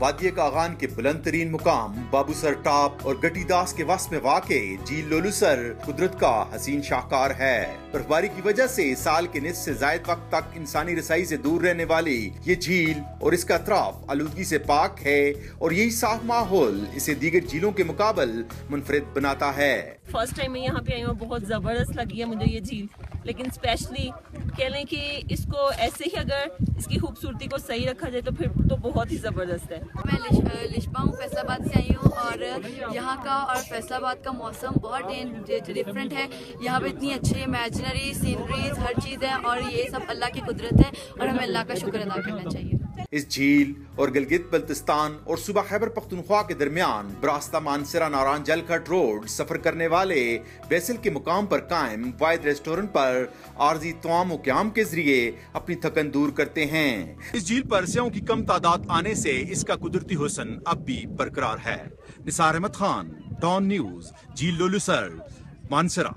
وادی کاغان کے بلند ترین مقام بابو سر ٹاپ اور گٹی داس کے وسط میں واقع جھیل لولوسر قدرت کا حسین شاہکار ہے۔ برفباری کی وجہ سے سال کے نصف سے زائد وقت تک انسانی رسائی سے دور رہنے والی یہ جھیل اور اس کا اطراف آلودگی سے پاک ہے، اور یہی صاف ماحول اسے دیگر جھیلوں کے مقابل منفرد بناتا ہے۔ فرسٹ ٹائم میں یہاں پہ آئی ہوں، بہت زبردست لگی ہے مجھے یہ جھیل، لیکن اسپیشلی کہہ لیں کہ اس کو ایسے ہی اگر اس کی خوبصورتی کو صحیح رکھا جائے تو پھر تو بہت ہی زبردست ہے۔ میں لشپا ہوں، فیصل آباد سے آئی ہوں، اور یہاں کا اور فیصل آباد کا موسم بہت ڈفرینٹ ہے۔ یہاں پہ اتنی اچھی امیجنری سینریز ہر چیز ہے، اور یہ سب اللہ کی قدرت ہے، اور ہمیں اللہ کا شکر ادا کرنا چاہیے۔ اس جھیل اور گلگت بلتستان اور صوبہ خیبر پختونخوا کے درمیان براستہ مانسرا ناران جل کھٹ روڈ سفر کرنے والے بیسل کے مقام پر قائم واحد ریسٹورنٹ پر عارضی طعام و قیام کے ذریعے اپنی تھکن دور کرتے ہیں۔ اس جھیل پر سیاحوں کی کم تعداد آنے سے اس کا قدرتی حسن اب بھی برقرار ہے۔ نثار احمد خان، ڈان نیوز، جھیل لولوسر، مانسرا۔